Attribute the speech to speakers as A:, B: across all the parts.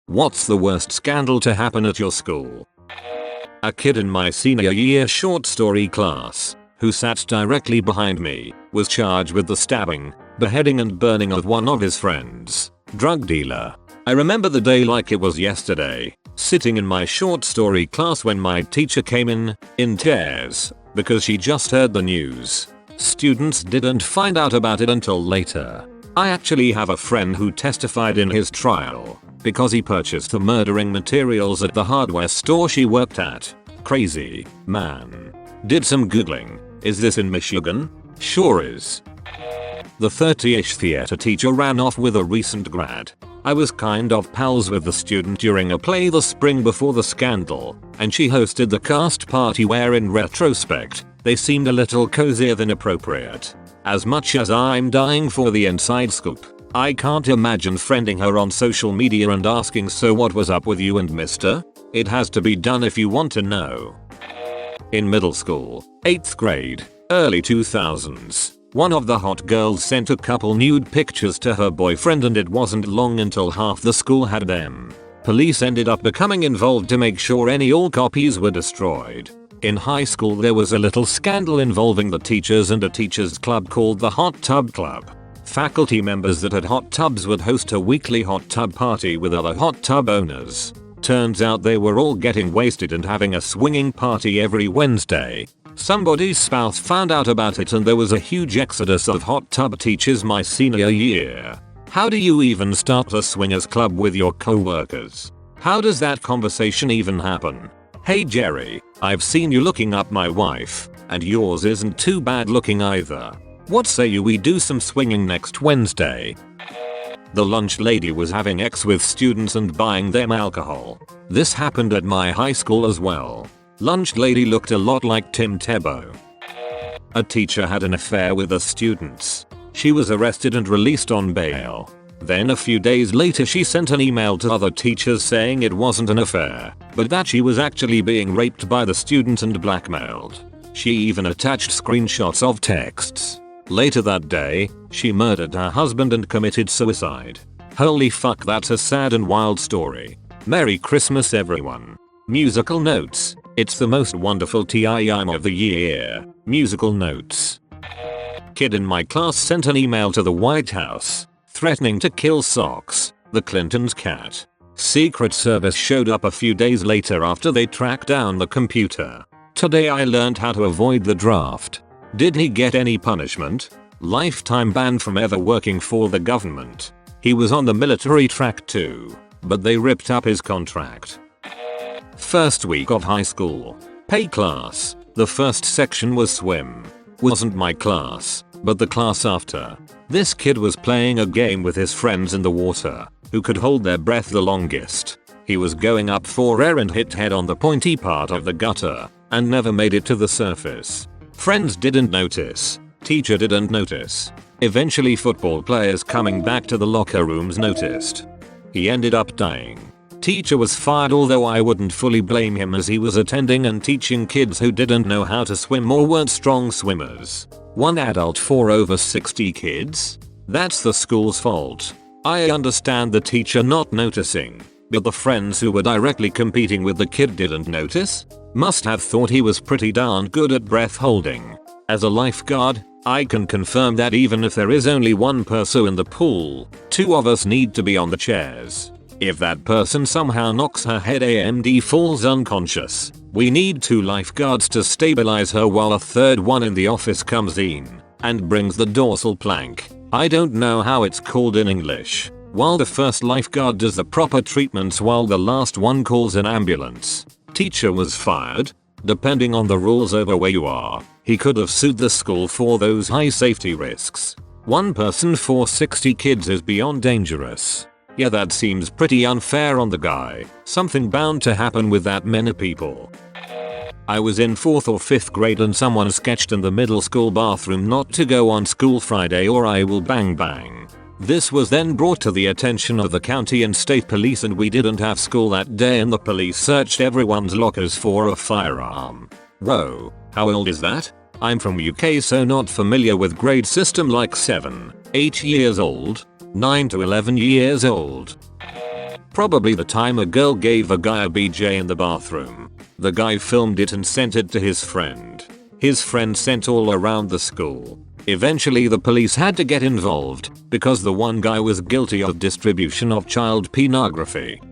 A: What's the worst scandal to happen at your school? A kid in my senior year short story class, who sat directly behind me, was charged with the stabbing, beheading and burning of one of his friends, drug dealer. I remember the day like it was yesterday, sitting in my short story class when my teacher came in tears, because she just heard the news. Students didn't find out about it until later. I actually have a friend who testified in his trial, because he purchased the murdering materials at the hardware store she worked at. Crazy, man. Did some googling. Is this in Michigan? Sure is. The 30-ish theater teacher ran off with a recent grad. I was kind of pals with the student during a play the spring before the scandal, and she hosted the cast party where in retrospect, they seemed a little cozier than appropriate. As much as I'm dying for the inside scoop, I can't imagine friending her on social media and asking, so what was up with you and mister? It has to be done if you want to know. In middle school, 8th grade, early 2000s, one of the hot girls sent a couple nude pictures to her boyfriend and it wasn't long until half the school had them. Police ended up becoming involved to make sure any old copies were destroyed. In high school there was a little scandal involving the teachers and a teachers club called the Hot Tub Club. Faculty members that had hot tubs would host a weekly hot tub party with other hot tub owners. Turns out they were all getting wasted and having a swinging party every Wednesday. Somebody's spouse found out about it and there was a huge exodus of hot tub teachers my senior year. How do you even start a swingers club with your co-workers? How does that conversation even happen? Hey Jerry, I've seen you looking up my wife, and yours isn't too bad looking either. What say we do some swinging next Wednesday? The lunch lady was having sex with students and buying them alcohol. This happened at my high school as well. Lunch lady looked a lot like Tim Tebow. A teacher had an affair with the students. She was arrested and released on bail. Then a few days later she sent an email to other teachers saying it wasn't an affair, but that she was actually being raped by the student and blackmailed. She even attached screenshots of texts. Later that day, she murdered her husband and committed suicide. Holy fuck, that's a sad and wild story. Merry Christmas everyone. Musical notes. It's the most wonderful time of the year. Musical notes. Kid in my class sent an email to the White House, threatening to kill Socks, the Clintons' cat. Secret Service showed up a few days later after they tracked down the computer. Today I learned how to avoid the draft. Did he get any punishment? Lifetime ban from ever working for the government. He was on the military track too, but they ripped up his contract. First week of high school. Pay class. The first section was swim. Wasn't my class, but the class after. This kid was playing a game with his friends in the water, who could hold their breath the longest. He was going up for air and hit head on the pointy part of the gutter, and never made it to the surface. Friends didn't notice. Teacher didn't notice. Eventually football players coming back to the locker rooms noticed. He ended up dying. Teacher was fired, although I wouldn't fully blame him as he was attending and teaching kids who didn't know how to swim or weren't strong swimmers. One adult for over 60 kids? That's the school's fault. I understand the teacher not noticing, but the friends who were directly competing with the kid didn't notice? Must have thought he was pretty darn good at breath holding. As a lifeguard, I can confirm that even if there is only one person in the pool, two of us need to be on the chairs. If that person somehow knocks her head and falls unconscious, we need two lifeguards to stabilize her while a third one in the office comes in and brings the dorsal plank. I don't know how it's called in English. While the first lifeguard does the proper treatments while the last one calls an ambulance. Teacher was fired. Depending on the rules over where you are, he could have sued the school for those high safety risks. One person for 60 kids is beyond dangerous. Yeah, that seems pretty unfair on the guy. Something bound to happen with that many people. I was in 4th or 5th grade and someone sketched in the middle school bathroom not to go on school Friday or I will bang bang. This was then brought to the attention of the county and state police and we didn't have school that day and the police searched everyone's lockers for a firearm. Whoa, how old is that? I'm from UK so not familiar with grade system like 7, 8 years old, 9 to 11 years old. Probably the time a girl gave a guy a BJ in the bathroom. The guy filmed it and sent it to his friend. His friend sent all around the school. Eventually the police had to get involved because the one guy was guilty of distribution of child pornography.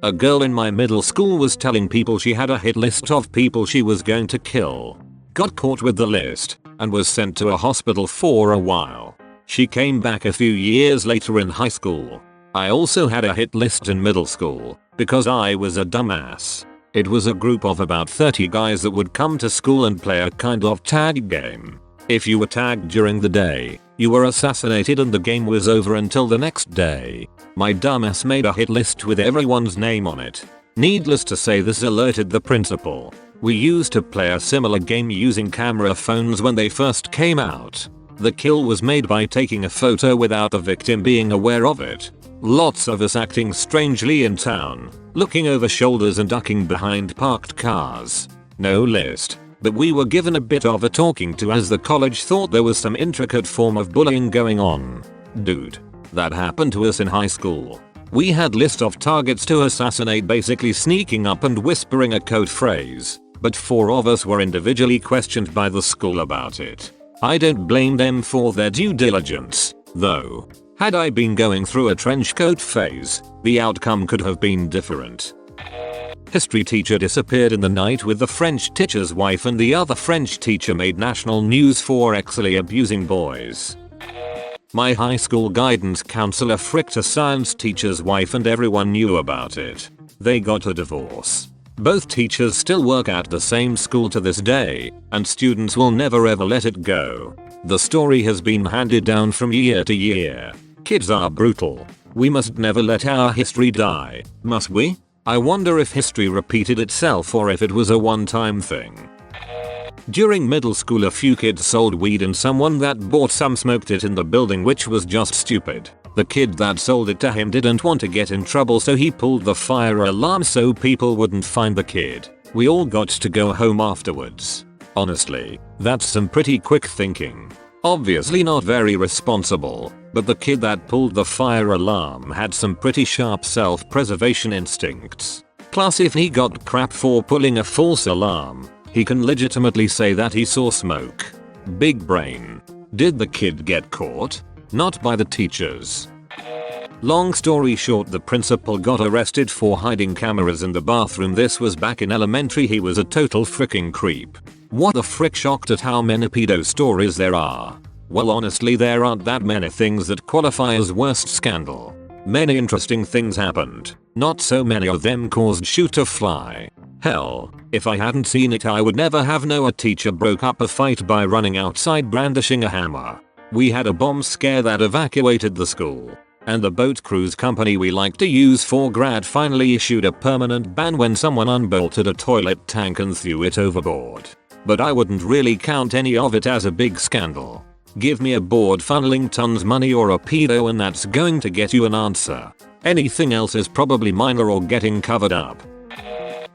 A: A girl in my middle school was telling people she had a hit list of people she was going to kill. Got caught with the list and was sent to a hospital for a while. She came back a few years later in high school. I also had a hit list in middle school because I was a dumbass. It was a group of about 30 guys that would come to school and play a kind of tag game. If you were tagged during the day, you were assassinated and the game was over until the next day. My dumbass made a hit list with everyone's name on it. Needless to say, this alerted the principal. We used to play a similar game using camera phones when they first came out. The kill was made by taking a photo without the victim being aware of it. Lots of us acting strangely in town, looking over shoulders and ducking behind parked cars. No list, but we were given a bit of a talking to as the college thought there was some intricate form of bullying going on. Dude, that happened to us in high school. We had list of targets to assassinate, basically sneaking up and whispering a code phrase, but 4 of us were individually questioned by the school about it. I don't blame them for their due diligence, though. Had I been going through a trench coat phase, the outcome could have been different. History teacher disappeared in the night with the French teacher's wife, and the other French teacher made national news for sexually abusing boys. My high school guidance counselor fricked a science teacher's wife and everyone knew about it. They got a divorce. Both teachers still work at the same school to this day, and students will never ever let it go. The story has been handed down from year to year. Kids are brutal. We must never let our history die, must we? I wonder if history repeated itself or if it was a one-time thing. During middle school, a few kids sold weed and someone that bought some smoked it in the building, which was just stupid. The kid that sold it to him didn't want to get in trouble, so he pulled the fire alarm so people wouldn't find the kid. We all got to go home afterwards. Honestly, that's some pretty quick thinking. Obviously not very responsible, but the kid that pulled the fire alarm had some pretty sharp self-preservation instincts. Plus, if he got crap for pulling a false alarm, he can legitimately say that he saw smoke. Big brain. Did the kid get caught? Not by the teachers. Long story short, the principal got arrested for hiding cameras in the bathroom. This was back in elementary. He was a total freaking creep. What the frick, shocked at how many pedo stories there are. Well, honestly, there aren't that many things that qualify as worst scandal. Many interesting things happened. Not so many of them caused shoe to fly. Hell, if I hadn't seen it, I would never have known a teacher broke up a fight by running outside brandishing a hammer. We had a bomb scare that evacuated the school. And the boat cruise company we like to use for grad finally issued a permanent ban when someone unbolted a toilet tank and threw it overboard. But I wouldn't really count any of it as a big scandal. Give me a board funneling tons money or a pedo and that's going to get you an answer. Anything else is probably minor or getting covered up.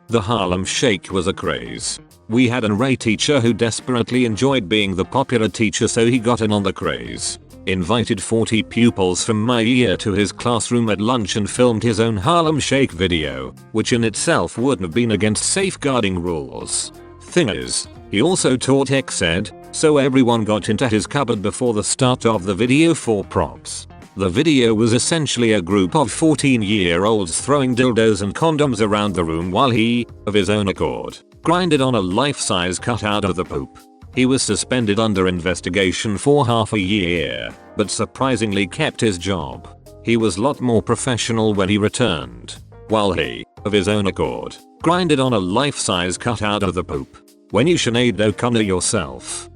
A: The Harlem Shake was a craze. We had an array teacher who desperately enjoyed being the popular teacher, so he got in on the craze. Invited 40 pupils from my year to his classroom at lunch and filmed his own Harlem Shake video, which in itself wouldn't have been against safeguarding rules. Thing is, he also taught sex ed, so everyone got into his cupboard before the start of the video for props. The video was essentially a group of 14-year-olds throwing dildos and condoms around the room while he, of his own accord, grinded on a life-size cutout of the poop. He was suspended under investigation for half a year, but surprisingly kept his job. He was a lot more professional when he returned. While he, of his own accord, grinded on a life-size cutout of the poop. When you Sinead O'Connor yourself.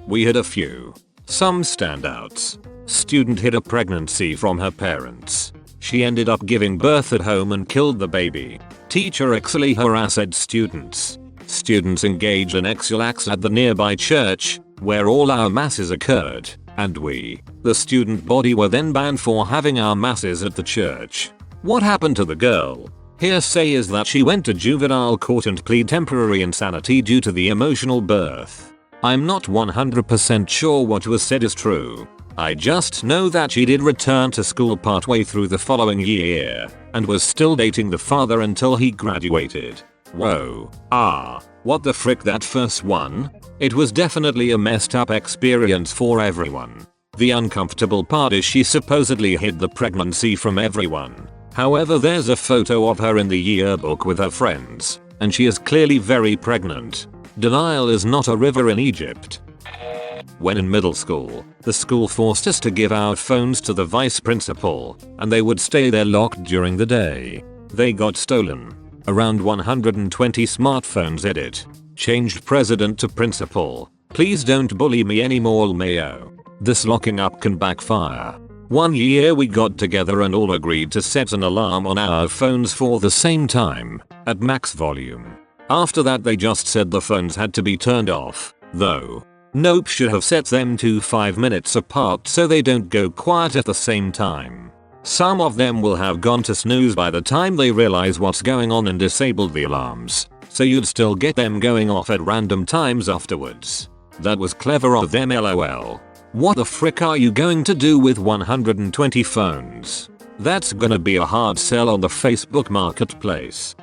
A: We had a few. Some standouts. Student hid a pregnancy from her parents. She ended up giving birth at home and killed the baby. Teacher sexually harassed students. Students engaged in sexual acts at the nearby church, where all our masses occurred, and we, the student body, were then banned for having our masses at the church. What happened to the girl? Hearsay is that she went to juvenile court and pleaded temporary insanity due to the emotional birth. I'm not 100% sure what was said is true. I just know that she did return to school partway through the following year and was still dating the father until he graduated. Whoa. What the frick, that first one? It was definitely a messed up experience for everyone. The uncomfortable part is she supposedly hid the pregnancy from everyone. However, there's a photo of her in the yearbook with her friends, and she is clearly very pregnant. Denial is not a river in Egypt. When in middle school, the school forced us to give our phones to the vice principal, and they would stay there locked during the day. They got stolen. Around 120 smartphones. Edit. Changed president to principal. Please don't bully me anymore, Mayo. This locking up can backfire. One year we got together and all agreed to set an alarm on our phones for the same time, at max volume. After that they just said the phones had to be turned off, though. Nope, should have set them to 5 minutes apart so they don't go quiet at the same time. Some of them will have gone to snooze by the time they realize what's going on and disabled the alarms, so you'd still get them going off at random times afterwards. That was clever of them, lol. What the frick are you going to do with 120 phones? That's gonna be a hard sell on the Facebook marketplace.